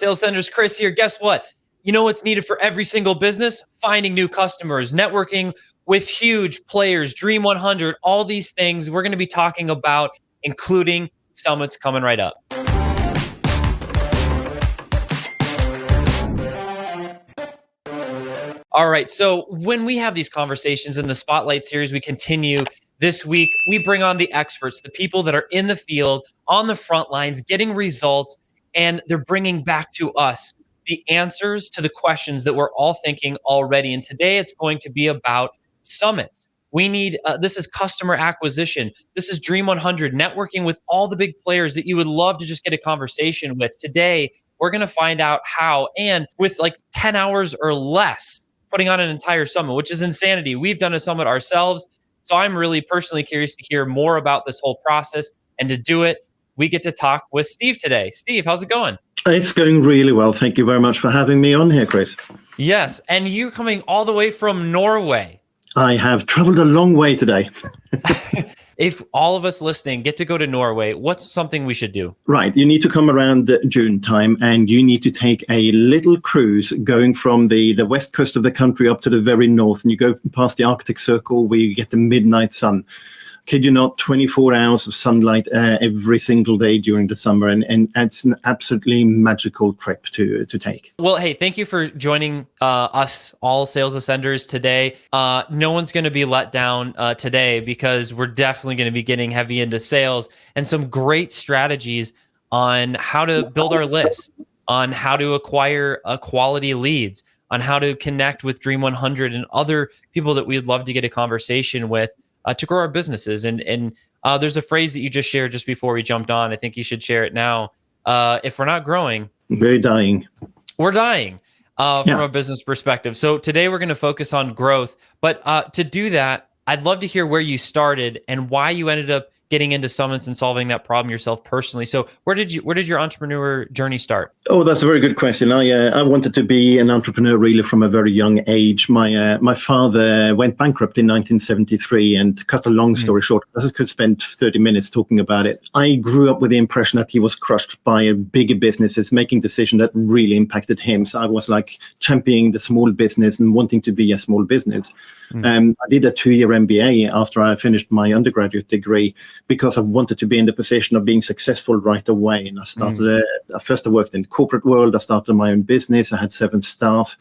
Sales Centers, Chris here. Guess what? You know what's needed for every single business? Finding new customers, networking with huge players, Dream 100, all these things we're going to be talking about, including summits coming right up. All right, so when we have these conversations in the Spotlight series, we continue. This week, we bring on the experts, the people that are in the field, on the front lines, getting results, and they're bringing back to us the answers to the questions that we're all thinking already. And today, it's going to be about summits. We need, this is customer acquisition. This is Dream 100, networking with all the big players that you would love to just get a conversation with. Today, we're going to find out how, and with like 10 hours or less, putting on an entire summit, which is insanity. We've done a summit ourselves. So I'm really personally curious to hear more about this whole process. And to do it, we get to talk with Steve today. Steve, how's it going? It's going really well. Thank you very much for having me on here, Chris. Yes. And you're coming all the way from Norway. I have traveled a long way today. If all of us listening get to go to Norway, what's something we should do? Right. You need to come around June time and you need to take a little cruise going from the west coast of the country up to the very north. And you go past the Arctic Circle where you get the midnight sun. Kid you not, 24 hours of sunlight every single day during the summer. And it's an absolutely magical trip to take. Well, hey, thank you for joining us, all Sales Ascenders today. No one's going to be let down today because we're definitely going to be getting heavy into sales and some great strategies on how to build our list, on how to acquire quality leads, on how to connect with Dream 100 and other people that we'd love to get a conversation with. To grow our businesses. And there's a phrase that you just shared just before we jumped on. I think you should share it now. If we're not growing, we're dying. We're dying from a business perspective. So today we're going to focus on growth. But to do that, I'd love to hear where you started and why you ended up getting into summits and solving that problem yourself personally. So where did your entrepreneur journey start? Oh, that's a very good question. I wanted to be an entrepreneur really from a very young age. My father went bankrupt in 1973, and to cut a long story short, I could spend 30 minutes talking about it. I grew up with the impression that he was crushed by bigger businesses, making decisions that really impacted him. So I was like championing the small business and wanting to be a small business. I did a 2-year MBA after I finished my undergraduate degree because I wanted to be in the position of being successful right away. And I started, first I worked in the corporate world. I started my own business. I had 7 staff.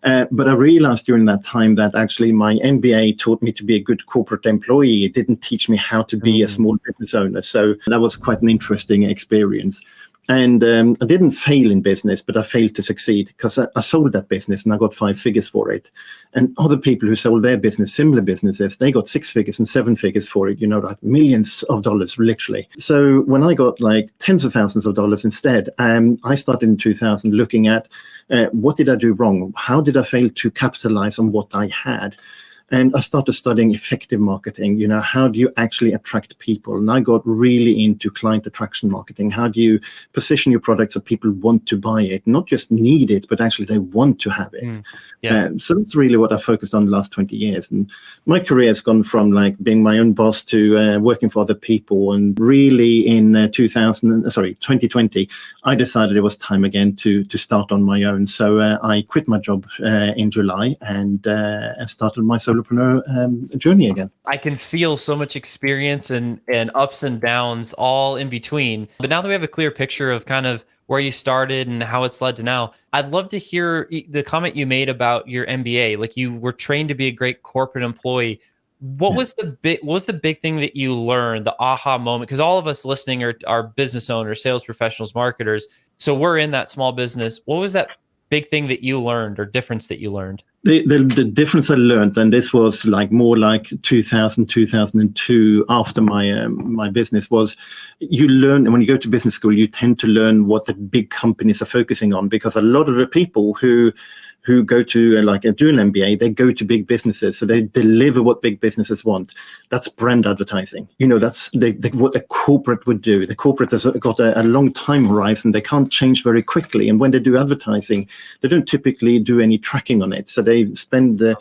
But I realized during that time that actually my MBA taught me to be a good corporate employee. It didn't teach me how to be a small business owner. So that was quite an interesting experience. And I didn't fail in business, but I failed to succeed because I sold that business and I got 5 figures for it. And other people who sold their business, similar businesses, they got 6 figures and 7 figures for it, like millions of dollars, literally. So when I got like tens of thousands of dollars instead, I started in 2000 looking at what did I do wrong? How did I fail to capitalize on what I had? And I started studying effective marketing. How do you actually attract people? And I got really into client attraction marketing. How do you position your product so people want to buy it, not just need it, but actually they want to have it? So that's really what I focused on the last 20 years. And my career has gone from like being my own boss to working for other people. And really in 2020, I decided it was time again to start on my own. So I quit my job in July and started my solopreneur journey again. I can feel so much experience and ups and downs all in between. But now that we have a clear picture of kind of where you started and how it's led to now, I'd love to hear the comment you made about your MBA. Like you were trained to be a great corporate employee. What was the big thing that you learned, the aha moment? Because all of us listening are business owners, sales professionals, marketers. So we're in that small business. What was that big thing that you learned or difference that you learned? The difference I learned, and this was like more like 2000, 2002 after my business, was you learn when you go to business school, you tend to learn what the big companies are focusing on, because a lot of the people who go to do an MBA, they go to big businesses, so they deliver what big businesses want. That's brand advertising. That's what a corporate would do. The corporate has got a long time horizon. They can't change very quickly, and when they do advertising, they don't typically do any tracking on it. So they spend the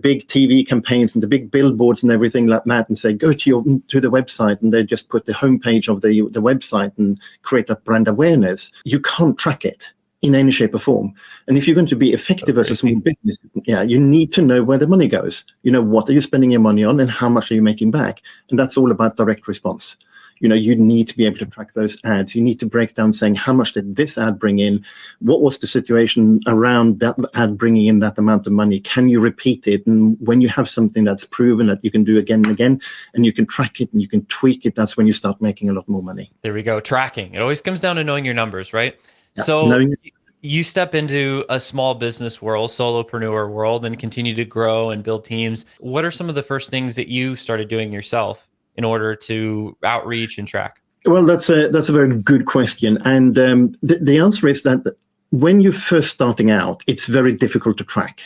big TV campaigns and the big billboards and everything like that, and say go to the website, and they just put the homepage of the website and create that brand awareness. You can't track it in any shape or form. And if you're going to be effective as a small business, you need to know where the money goes. What are you spending your money on and how much are you making back? And that's all about direct response. You need to be able to track those ads. You need to break down saying, how much did this ad bring in? What was the situation around that ad bringing in that amount of money? Can you repeat it? And when you have something that's proven that you can do again and again, and you can track it and you can tweak it, that's when you start making a lot more money. There we go. Tracking. It always comes down to knowing your numbers, right? Yeah, so you step into a small business world, solopreneur world, and continue to grow and build teams. What are some of the first things that you started doing yourself in order to outreach and track? Well, that's a very good question. And the answer is that when you're first starting out, it's very difficult to track.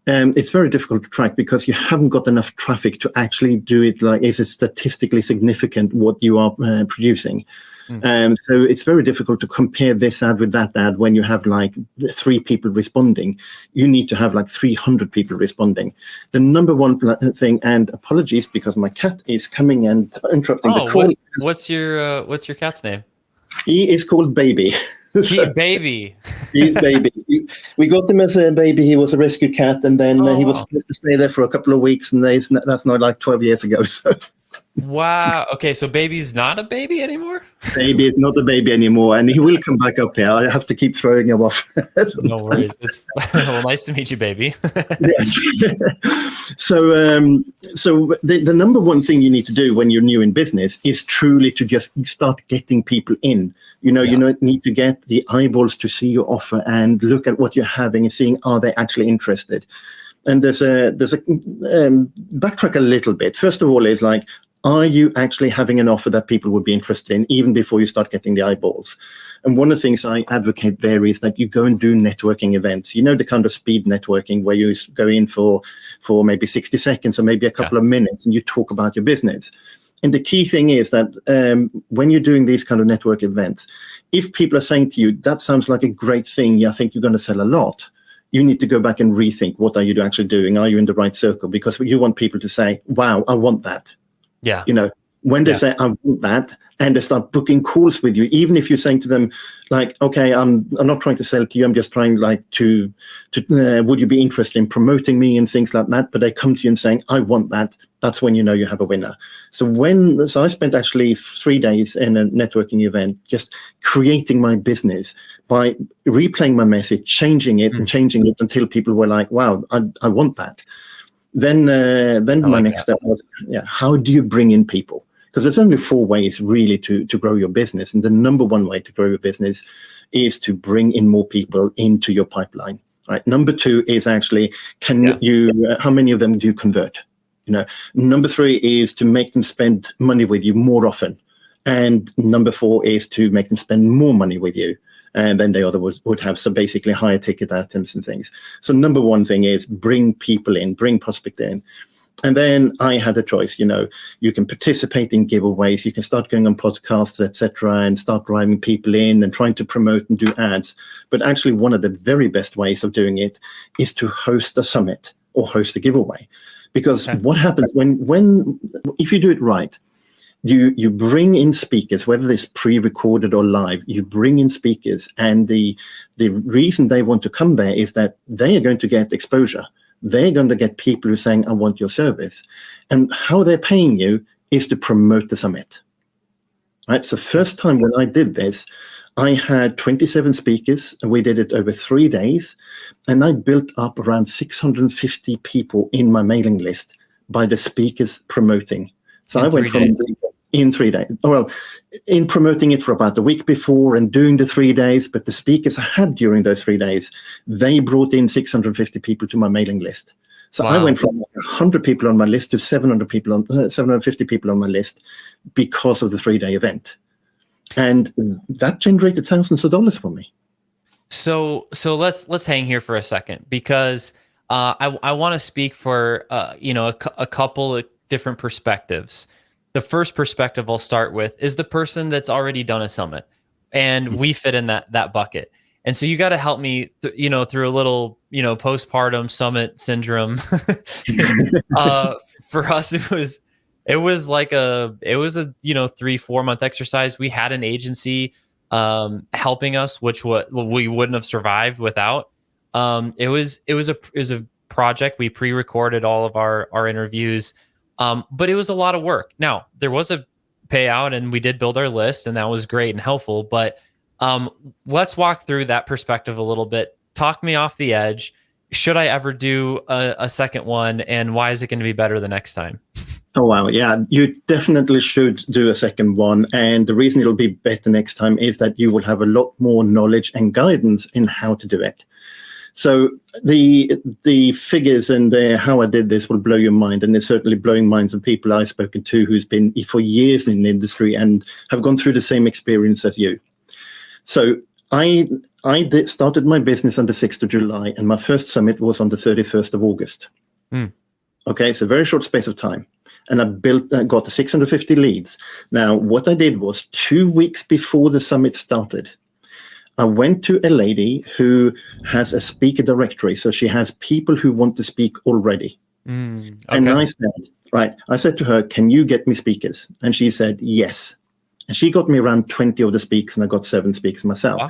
It's very difficult to track because you haven't got enough traffic to actually do it. Like, is it statistically significant what you are producing? So it's very difficult to compare this ad with that ad when you have like 3 people responding. You need to have like 300 people responding. The number one thing, and apologies because my cat is coming and interrupting the call. What's your cat's name? He is called Baby. Baby. He's Baby. We got him as a baby. He was a rescue cat, and then he was supposed to stay there for a couple of weeks, and that's not like 12 years ago. So. Wow. Okay, so Baby's not a baby anymore? Baby is not a baby anymore, and he will come back up here. I have to keep throwing him off. No worries. Well, nice to meet you, Baby. So the number one thing you need to do when you're new in business is truly to just start getting people in. You need to get the eyeballs to see your offer and look at what you're having and seeing, are they actually interested? And there's a backtrack a little bit. First of all, is like, are you actually having an offer that people would be interested in even before you start getting the eyeballs? And one of the things I advocate there is that you go and do networking events. The kind of speed networking where you go in for maybe 60 seconds or maybe a couple of minutes and you talk about your business. And the key thing is that when you're doing these kind of network events, if people are saying to you, that sounds like a great thing, I think you're going to sell a lot, you need to go back and rethink, what are you actually doing? Are you in the right circle? Because you want people to say, wow, I want that. Yeah. When they say, I want that, and they start booking calls with you, even if you're saying to them, like, okay, I'm not trying to sell to you, I'm just trying like to would you be interested in promoting me and things like that? But they come to you and saying, I want that. That's when you know you have a winner. So I spent actually 3 days in a networking event, just creating my business by replaying my message, changing it and changing it until people were like, wow, I want that. Then my next step was, how do you bring in people? Because there's only 4 ways really to grow your business. And the number one way to grow your business is to bring in more people into your pipeline. Right. Number 2 is actually, how many of them do you convert? Number 3 is to make them spend money with you more often. And number 4 is to make them spend more money with you. And then the other would have some basically higher ticket items and things. So number one thing is bring people in, bring prospect in. And then I had a choice, you can participate in giveaways, you can start going on podcasts, etc., and start driving people in and trying to promote and do ads. But actually one of the very best ways of doing it is to host a summit or host a giveaway. Because what happens if you do it right, you bring in speakers, whether it's pre-recorded or live, you bring in speakers, and the reason they want to come there is that they are going to get exposure. They're going to get people who are saying, I want your service. And how they're paying you is to promote the summit. Right. So first time when I did this, I had 27 speakers, and we did it over 3 days. And I built up around 650 people in my mailing list by the speakers promoting. So I went from in 3 days. Well, in promoting it for about a week before and doing the 3 days, but the speakers I had during those 3 days, they brought in 650 people to my mailing list. So I went from 100 people on my list to 750 people on my list because of the 3-day event. And that generated thousands of dollars for me. So let's hang here for a second, because I want to speak for a couple of different perspectives. The first perspective I'll start with is the person that's already done a summit, and we fit in that bucket. And so you got to help me, through a little, postpartum summit syndrome. uh, for us, it was a 3-4 month exercise. We had an agency helping us, which what we wouldn't have survived without. It was a project. We pre-recorded all of our interviews, but it was a lot of work. Now there was a payout, and we did build our list, and that was great and helpful. But um, let's walk through that perspective a little bit. Talk me off the edge. Should I ever do a second one, and why is it going to be better the next time? Oh, wow. Yeah, you definitely should do a second one. And the reason it'll be better next time is that you will have a lot more knowledge and guidance in how to do it. So the figures and how I did this will blow your mind, and it's certainly blowing minds of people I've spoken to who's been for years in the industry and have gone through the same experience as you. So I started my business on the 6th of July, and my first summit was on the 31st of August. Okay, it's a very short space of time. And I got 650 leads. Now, what I did was 2 weeks before the summit started, I went to a lady who has a speaker directory. So she has people who want to speak already. Okay. And I said to her, can you get me speakers? And she said, yes. And she got me around 20 of the speakers, and I got 7 speakers myself. Wow.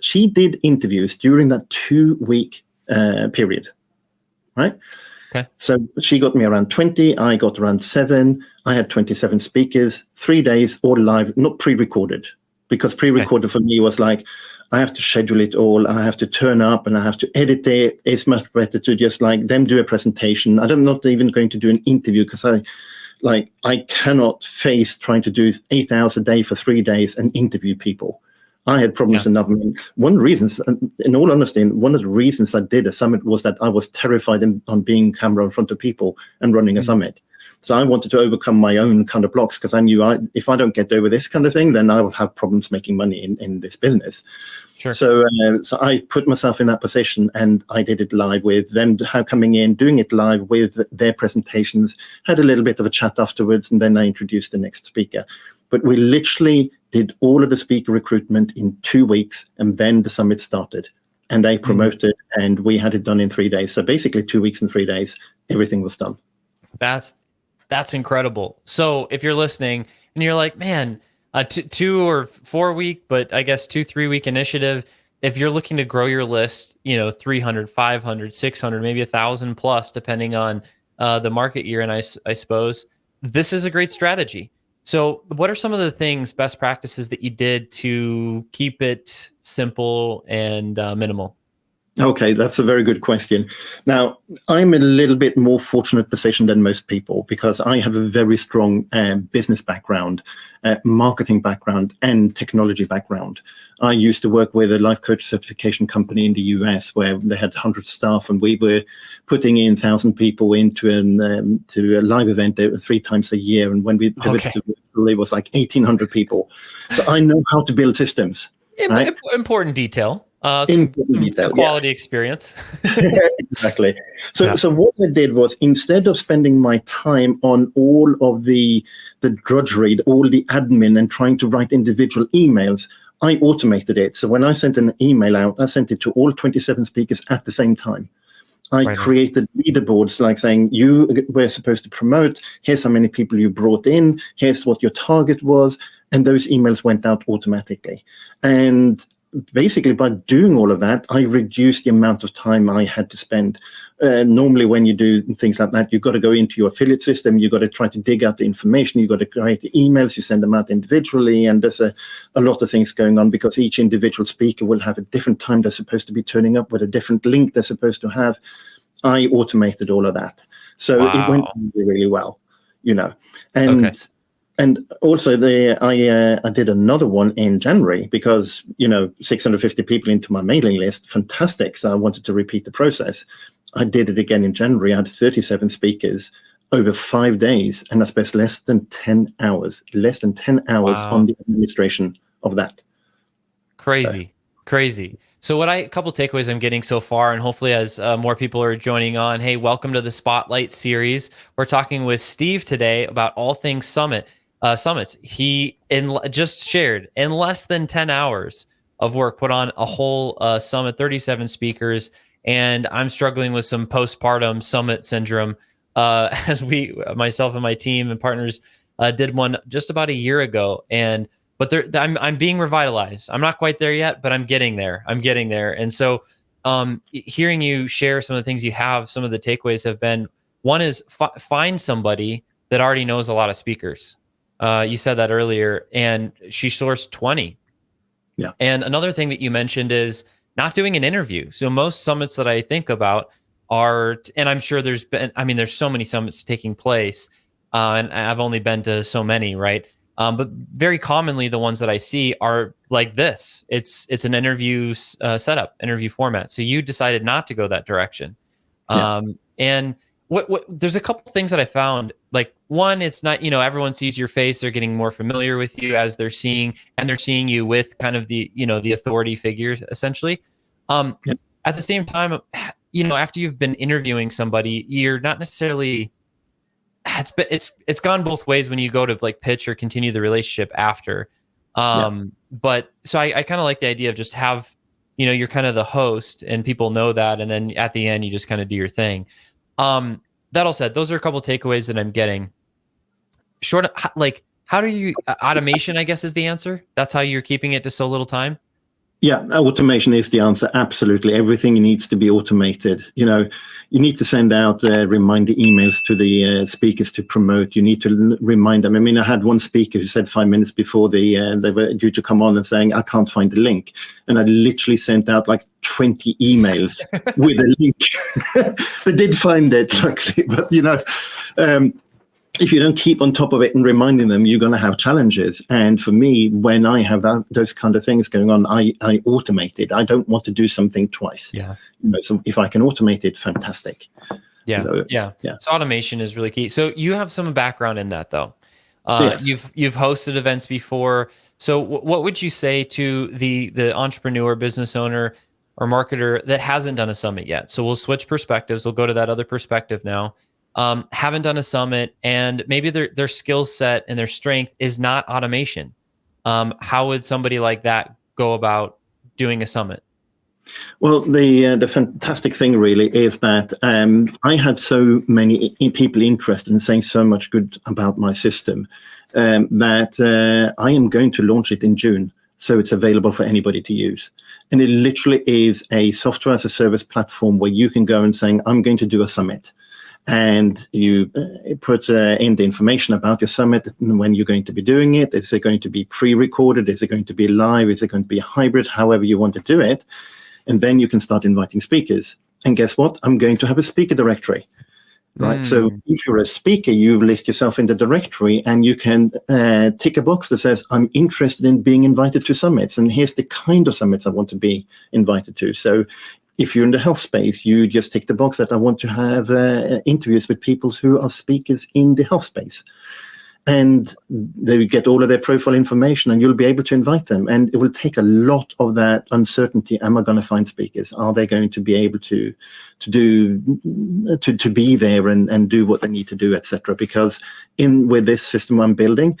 She did interviews during that 2-week period, right? Okay. So she got me around 20, I got around 7. I had 27 speakers, 3 days, all live, not pre-recorded. Because pre-recorded for me was like, I have to schedule it all, I have to turn up, and I have to edit it. It's much better to just like them do a presentation. I'm not even going to do an interview because I cannot face trying to do 8 hours a day for 3 days and interview people. I had problems enough. I mean, in all honesty, one of the reasons I did a summit was that I was terrified on being camera in front of people and running a summit. So I wanted to overcome my own kind of blocks because I knew if I don't get over this kind of thing, then I will have problems making money in this business. Sure. So I put myself in that position, and I did it live with them coming in, doing it live with their presentations, had a little bit of a chat afterwards, and then I introduced the next speaker. But we literally did all of the speaker recruitment in 2 weeks, and then the summit started. And they promoted, and we had it done in 3 days. So basically 2 weeks and 3 days, everything was done. That's incredible. So if you're listening and you're like, man, a 2 or 4 week, but I guess 2-3 week initiative, if you're looking to grow your list, 300, 500, 600, maybe 1,000 plus, depending on the market year. And I suppose this is a great strategy. So what are some of the best practices that you did to keep it simple and minimal? Okay, that's a very good question. Now, I'm in a little bit more fortunate position than most people because I have a very strong business background, marketing background, and technology background. I used to work with a life coach certification company in the US where they had 100 staff, and we were putting in 1,000 people into to a live event 3 times a year. And when we pivoted to virtual, it was like 1,800 people. So I know how to build systems. Right? Important detail. Some quality experience. Exactly. So what I did was, instead of spending my time on all of the drudgery, all the admin, and trying to write individual emails, I automated it. So when I sent an email out, I sent it to all 27 speakers at the same time. I created leaderboards, like saying, you were supposed to promote, here's how many people you brought in, here's what your target was, and those emails went out automatically. And basically, by doing all of that, I reduced the amount of time I had to spend. Normally, when you do things like that, you've got to go into your affiliate system, you've got to try to dig out the information, you've got to create the emails, you send them out individually, and there's a lot of things going on because each individual speaker will have a different time they're supposed to be turning up with a different link they're supposed to have. I automated all of that. So it went really, really well, And also, I did another one in January because 650 people into my mailing list, fantastic. So I wanted to repeat the process. I did it again in January. I had 37 speakers over 5 days, and I spent less than 10 hours on the administration of that. Crazy. So a couple takeaways I'm getting so far, and hopefully as more people are joining on, hey, welcome to the Spotlight series. We're talking with Steve today about all things summits. He just shared in less than 10 hours of work, put on a whole summit, 37 speakers, and I'm struggling with some postpartum summit syndrome. As myself and my team and partners, did one just about a year ago, and but I'm being revitalized. I'm not quite there yet, but I'm getting there. And so, hearing you share some of the things you have, some of the takeaways have been, one is find somebody that already knows a lot of speakers. You said that earlier, and she sourced 20. Yeah. And another thing that you mentioned is not doing an interview. So most summits that I think about and I'm sure there's so many summits taking place, and I've only been to so many, right? But very commonly, the ones that I see are like this. It's an interview setup, interview format. So you decided not to go that direction. And what there's a couple things that I found. Like, one, it's not, everyone sees your face, they're getting more familiar with you as they're seeing you with kind of the authority figures, essentially. At the same time, after you've been interviewing somebody, you're not necessarily, it's gone both ways when you go to like pitch or continue the relationship after. But so I kind of like the idea of just have, you're kind of the host and people know that, and then at the end you just kind of do your thing. That all said, those are a couple takeaways that I'm getting. Like, how do you automation, I guess, is the answer. That's how you're keeping it to so little time. Yeah, automation is the answer. Absolutely. Everything needs to be automated. You need to send out reminder emails to the speakers to promote. You need to remind them. I mean, I had one speaker who said 5 minutes before they were due to come on and saying, I can't find the link. And I literally sent out like 20 emails with a link. They did find it, luckily. But, if you don't keep on top of it and reminding them, you're going to have challenges. And for me, when I have those kind of things going on, I automate it. I don't want to do something twice. Yeah. So if I can automate it, fantastic. Yeah. So automation is really key. So you have some background in that, though. Yes. You've hosted events before. So what would you say to the entrepreneur, business owner, or marketer that hasn't done a summit yet? So we'll switch perspectives. We'll go to that other perspective now. Haven't done a summit, and maybe their skill set and their strength is not automation. How would somebody like that go about doing a summit? Well, the fantastic thing really is that I had so many people interested in saying so much good about my system that I am going to launch it in June. So it's available for anybody to use. And it literally is a software as a service platform where you can go and saying, I'm going to do a summit. And you put in the information about your summit and when you're going to be doing it. Is it going to be pre-recorded? Is it going to be live? Is it going to be a hybrid? However you want to do it. And then you can start inviting speakers. And guess what? I'm going to have a speaker directory. Right. So if you're a speaker, you list yourself in the directory and you can tick a box that says, I'm interested in being invited to summits. And here's the kind of summits I want to be invited to. So if you're in the health space, you just tick the box that I want to have interviews with people who are speakers in the health space. And they get all of their profile information and you'll be able to invite them. And it will take a lot of that uncertainty. Am I going to find speakers? Are they going to be able to be there and do what they need to do, etc.? Because with this system I'm building,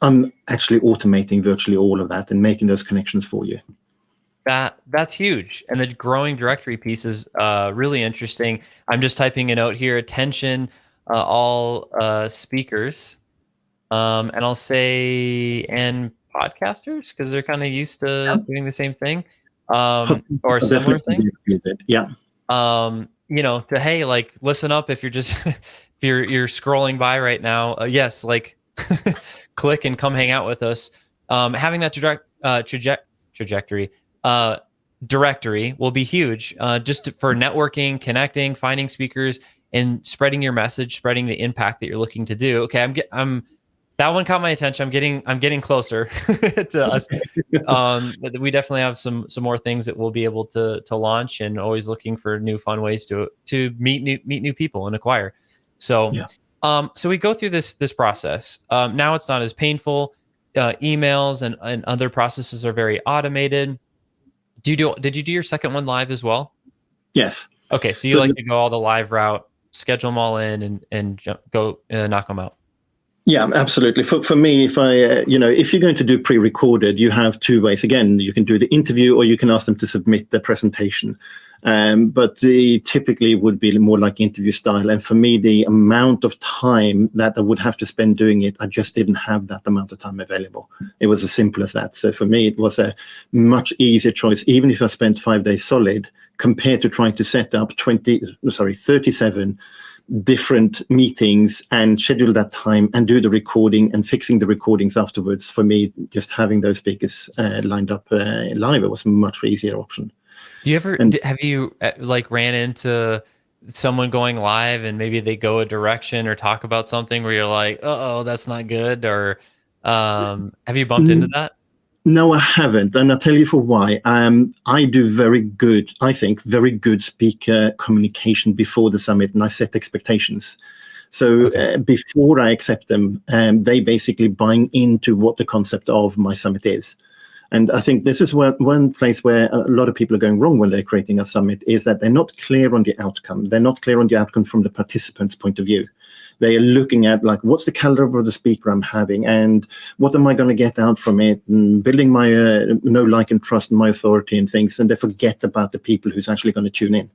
I'm actually automating virtually all of that and making those connections for you. That's huge. And the growing directory piece is really interesting. I'm just typing a note here. Attention, all speakers. And I'll say, and podcasters, because they're kind of used to doing the same thing, or a similar thing. Yeah. To, hey, like, listen up if you're just, if you're scrolling by right now. Yes, like, click and come hang out with us. Having that trajectory directory will be huge, just for networking, connecting, finding speakers, and spreading your message, spreading the impact that you're looking to do. Okay, that one caught my attention. I'm getting closer to us. We definitely have some more things that we'll be able to launch, and always looking for new fun ways to meet new people and acquire. So so we go through this process. Now it's not as painful. Emails and other processes are very automated. Did you do your second one live as well? Yes. Okay, so you like to go all the live route, schedule them all in, and go knock them out. Yeah, absolutely. For me, if if you're going to do pre-recorded, you have two ways. Again, you can do the interview or you can ask them to submit the presentation. But typically would be more like interview style. And for me, the amount of time that I would have to spend doing it, I just didn't have that amount of time available. It was as simple as that. So for me, it was a much easier choice, even if I spent 5 days solid, compared to trying to set up 37 different meetings and schedule that time and do the recording and fixing the recordings afterwards. For me, just having those speakers lined up live, it was a much easier option. Do you ever have you like ran into someone going live and maybe they go a direction or talk about something where you're like, oh, that's not good, or have you bumped into that? No, I haven't, and I'll tell you for why. I do very good speaker communication before the summit, and I set expectations. So before I accept them, they basically buying into what the concept of my summit is. And I think this is one place where a lot of people are going wrong when they're creating a summit, is that they're not clear on the outcome. They're not clear on the outcome from the participants' point of view. They are looking at like, what's the caliber of the speaker I'm having, and what am I going to get out from it, and building my know, like, and trust, and my authority and things, and they forget about the people who's actually going to tune in.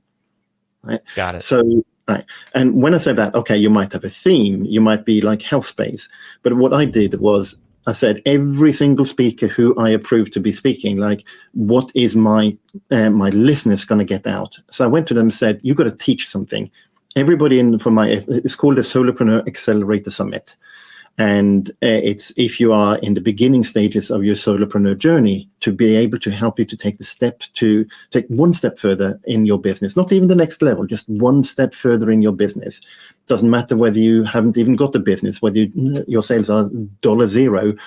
Right? Got it. So, right. And when I say that, okay, you might have a theme, you might be like health space, but what I did was I said every single speaker who I approved to be speaking, like, what is my listeners going to get out? So I went to them and said, you've got to teach something. Everybody it's called the Solopreneur Accelerator Summit. And it's if you are in the beginning stages of your solopreneur journey, to be able to help you to take one step further in your business, not even the next level, just one step further in your business. Doesn't matter whether you haven't even got the business, whether your sales are $0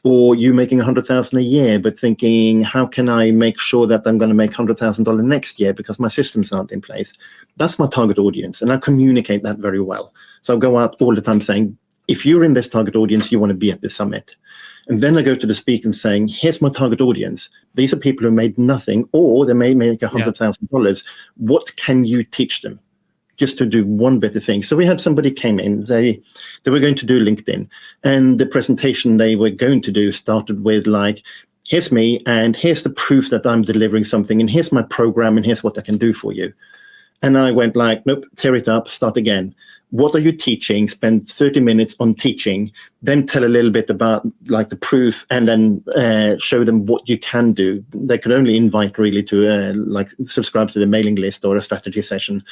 or you making $100,000 a year, but thinking, how can I make sure that I'm going to make $100,000 next year because my systems aren't in place? That's my target audience, and I communicate that very well. So I go out all the time saying, if you're in this target audience, you want to be at this summit. And then I go to the speaker and saying, here's my target audience. These are people who made nothing, or they may make $100,000. What can you teach them? Just to do one better thing. So we had somebody came in, they were going to do LinkedIn, and the presentation they were going to do started with like, here's me, and here's the proof that I'm delivering something, and here's my program, and here's what I can do for you. And I went like, nope, tear it up, start again. What are you teaching? Spend 30 minutes on teaching, then tell a little bit about like the proof, and then show them what you can do. They could only invite really to like subscribe to the mailing list or a strategy session,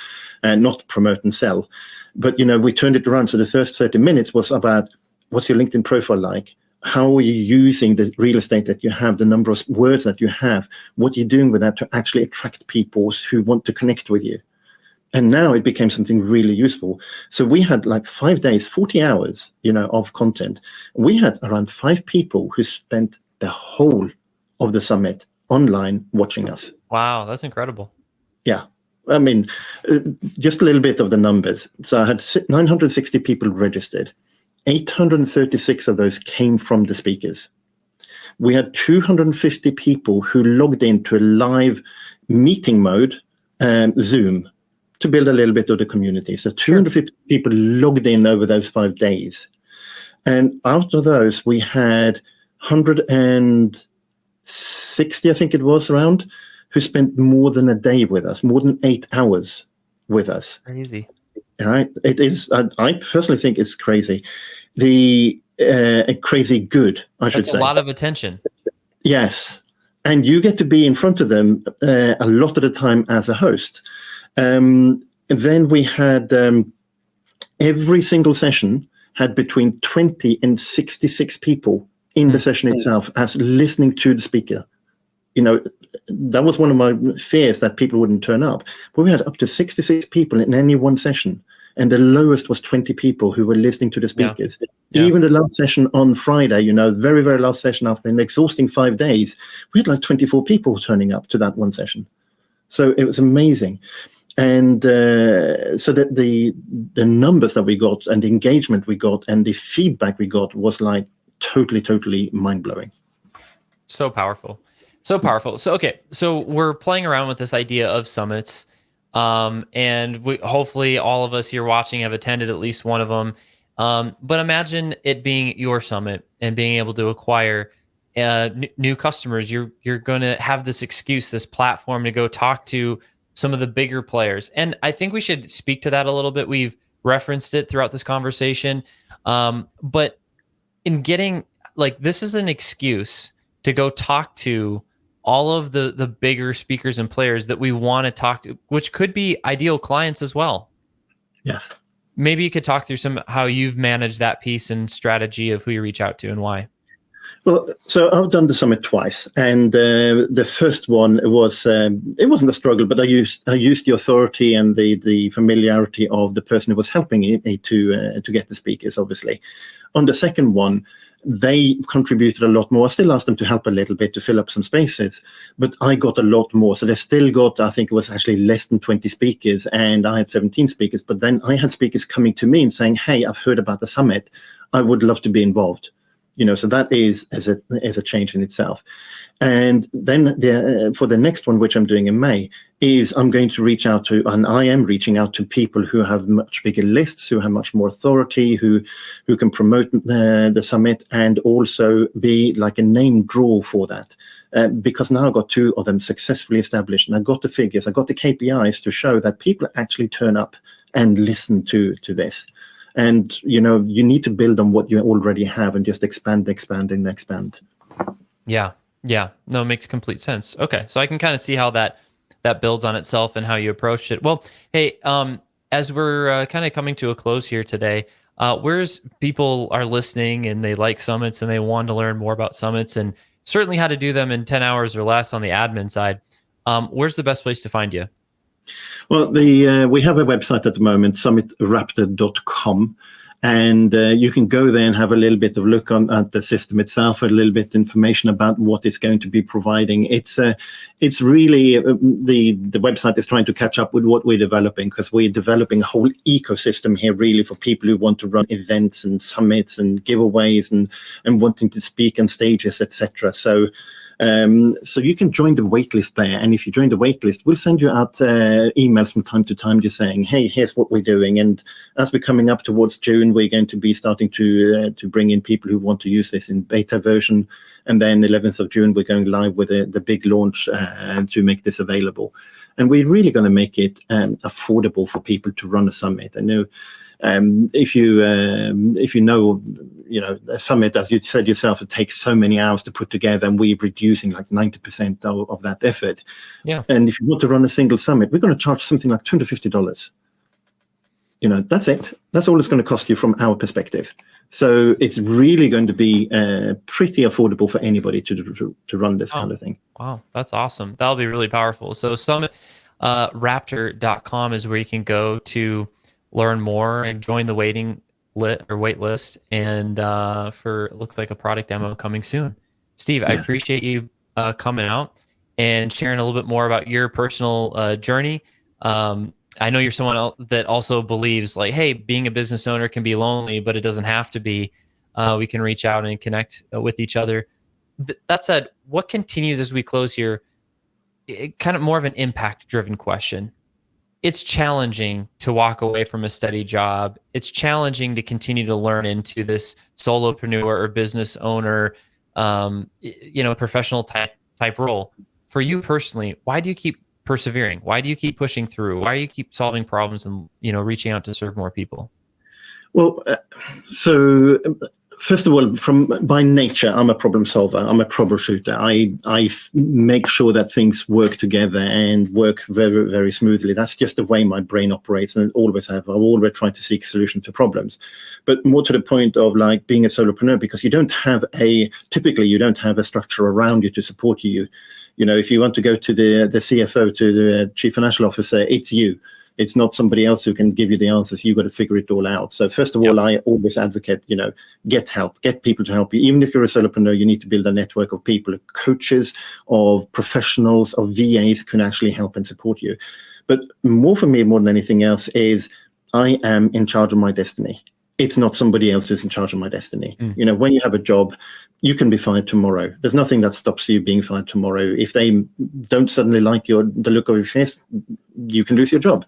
and not promote and sell. But, we turned it around. So the first 30 minutes was about, what's your LinkedIn profile like? How are you using the real estate that you have, the number of words that you have? What are you doing with that to actually attract people who want to connect with you? And now it became something really useful. So we had like 5 days, 40 hours, of content. We had around 5 people who spent the whole of the summit online watching us. Wow, that's incredible. Yeah. I mean, just a little bit of the numbers. So I had 960 people registered. 836 of those came from the speakers. We had 250 people who logged into a live meeting mode, Zoom, to build a little bit of the community. So 250 people logged in over those 5 days. And out of those, we had 160, I think it was, around, who spent more than a day with us, more than 8 hours with us. Crazy. All right. It is, I personally think it's crazy. Crazy good, I should say. That's a lot of attention. Yes. And you get to be in front of them a lot of the time as a host. Then we had every single session had between 20 and 66 people in the session itself as listening to the speaker. That was one of my fears, that people wouldn't turn up. But we had up to 66 people in any one session. And the lowest was 20 people who were listening to the speakers. Yeah. Even the last session on Friday, very, very last session after an exhausting 5 days, we had like 24 people turning up to that one session. So it was amazing. And so that the numbers that we got and the engagement we got and the feedback we got was like totally mind-blowing. So powerful. So powerful. So, okay. So we're playing around with this idea of summits. And hopefully all of us here watching have attended at least one of them. But imagine it being your summit and being able to acquire new customers. You're going to have this excuse, this platform to go talk to some of the bigger players. And I think we should speak to that a little bit. We've referenced it throughout this conversation. But in getting, like, this is an excuse to go talk to all of the bigger speakers and players that we want to talk to, which could be ideal clients as well. Yes. Maybe you could talk through how you've managed that piece and strategy of who you reach out to and why. Well, so I've done the summit twice, and the first one was it wasn't a struggle, but I used the authority and the familiarity of the person who was helping me to get the speakers. Obviously, on the second one, they contributed a lot more. I still asked them to help a little bit to fill up some spaces, but I got a lot more. So they still got, I think it was actually less than 20 speakers, and I had 17 speakers. But then I had speakers coming to me and saying, "Hey, I've heard about the summit. I would love to be involved." So that is as a change in itself. And then for the next one, which I'm doing in May, is I'm going to reach out to, and I am reaching out to people who have much bigger lists, who have much more authority, who can promote the summit and also be like a name draw for that. Because now I've got two of them successfully established, and I've got the figures, I've got the KPIs to show that people actually turn up and listen to this. And, you need to build on what you already have and just expand. Yeah. No, it makes complete sense. Okay. So I can kind of see how that builds on itself and how you approached it. Well, hey, as we're kind of coming to a close here today, where's people are listening and they like summits and they want to learn more about summits and certainly how to do them in 10 hours or less on the admin side, where's the best place to find you? Well, we have a website at the moment, summitraptor.com, and you can go there and have a little bit of look at the system itself, a little bit information about what it's going to be providing. It's really the website is trying to catch up with what we're developing, because we're developing a whole ecosystem here, really, for people who want to run events and summits and giveaways and wanting to speak on stages, etc. So you can join the waitlist there, and if you join the waitlist, we'll send you out emails from time to time just saying, "Hey, here's what we're doing." And as we're coming up towards June, we're going to be starting to bring in people who want to use this in beta version, and then 11th of June we're going live with the big launch to make this available. And we're really going to make it affordable for people to run a summit. I know. If you know, a summit, as you said yourself, it takes so many hours to put together, and we're reducing like 90% of that effort. Yeah. And if you want to run a single summit, we're going to charge something like $250. That's it. That's all it's going to cost you from our perspective. So it's really going to be pretty affordable for anybody to run this kind of thing. Wow, that's awesome. That'll be really powerful. So summitraptor.com is where you can go to learn more and join the wait list, and for it looks like a product demo coming soon. Steve, I appreciate you coming out and sharing a little bit more about your personal journey. I know you're someone that also believes like, hey, being a business owner can be lonely, but it doesn't have to be. We can reach out and connect with each other. That said, what continues as we close here, kind of more of an impact-driven question. It's challenging to walk away from a steady job. It's challenging to continue to learn into this solopreneur or business owner, professional type role. For you personally, why do you keep persevering? Why do you keep pushing through? Why do you keep solving problems and, reaching out to serve more people? Well, so first of all, by nature, I'm a problem solver. I'm a troubleshooter. I make sure that things work together and work very, very smoothly. That's just the way my brain operates, and always have. I've always tried to seek solutions to problems. But more to the point of like being a solopreneur, because you don't have a structure around you to support you. If you want to go to the CFO, to the chief financial officer, it's you. It's not somebody else who can give you the answers. You've got to figure it all out. So first of all, I always advocate, get help, get people to help you. Even if you're a solopreneur, you need to build a network of people, of coaches, of professionals, of VAs can actually help and support you. But more for me, more than anything else, is I am in charge of my destiny. It's not somebody else who's in charge of my destiny. When you have a job, you can be fired tomorrow. There's nothing that stops you being fired tomorrow. If they don't suddenly like the look of your face, you can lose your job.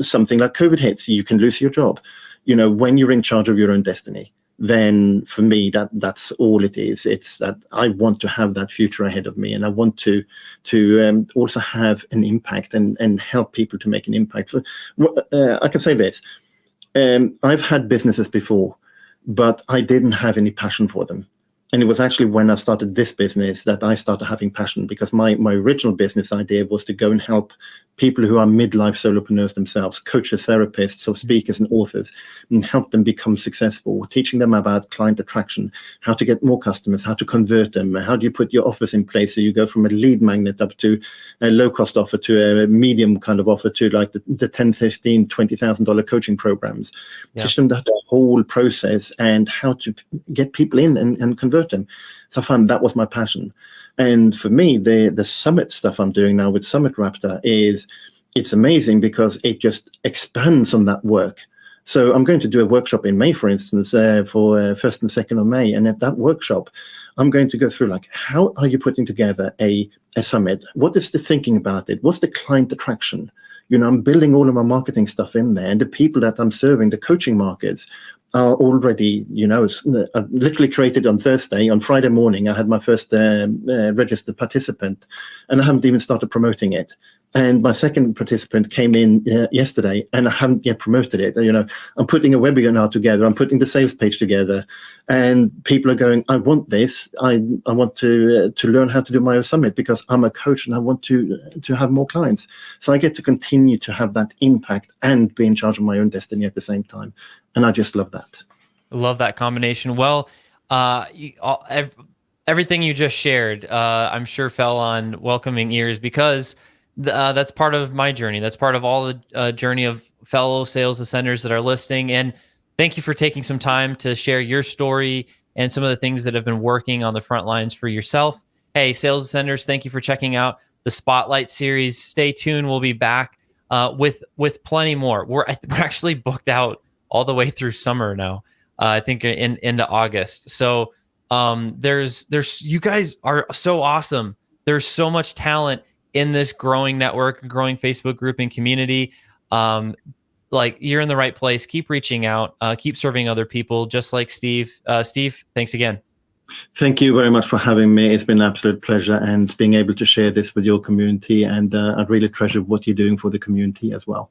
Something like COVID hits, you can lose your job. when you're in charge of your own destiny, then for me, that's all it is. It's that I want to have that future ahead of me, and I want to also have an impact and help people to make an impact. I can say this. I've had businesses before, but I didn't have any passion for them. And it was actually when I started this business that I started having passion, because my original business idea was to go and help people who are midlife solopreneurs themselves, coaches, therapists, or speakers and authors, and help them become successful, teaching them about client attraction, how to get more customers, how to convert them, how do you put your offers in place so you go from a lead magnet up to a low-cost offer to a medium kind of offer to like the $10,000, $15,000, $20,000 coaching programs. Yeah. Teach them that whole process and how to get people in and convert them. So I found that was my passion. And for me, the summit stuff I'm doing now with EventRaptor it's amazing because it just expands on that work. So I'm going to do a workshop in May, for instance, for 1st and 2nd of May. And at that workshop, I'm going to go through like, how are you putting together a summit? What is the thinking about it? What's the client attraction? I'm building all of my marketing stuff in there, and the people that I'm serving, the coaching markets, are already, I've literally created on Thursday. On Friday morning, I had my first registered participant, and I haven't even started promoting it. And my second participant came in yesterday, and I haven't yet promoted it. I'm putting a webinar now together. I'm putting the sales page together, and people are going, I want this. I want to learn how to do my own summit because I'm a coach and I want to have more clients. So I get to continue to have that impact and be in charge of my own destiny at the same time. And I just love that. I love that combination. Well, everything you just shared, I'm sure fell on welcoming ears, because that's part of my journey. That's part of all the journey of fellow sales ascenders that are listening. And thank you for taking some time to share your story and some of the things that have been working on the front lines for yourself. Hey, sales ascenders, thank you for checking out the Spotlight series. Stay tuned. We'll be back with plenty more. We're actually booked out all the way through summer now. I think into August. So there's you guys are so awesome. There's so much talent in this growing network, growing Facebook group and community. Like, you're in the right place. Keep reaching out, keep serving other people, just like Steve. Steve, thanks again. Thank you very much for having me. It's been an absolute pleasure, and being able to share this with your community. And I really treasure what you're doing for the community as well.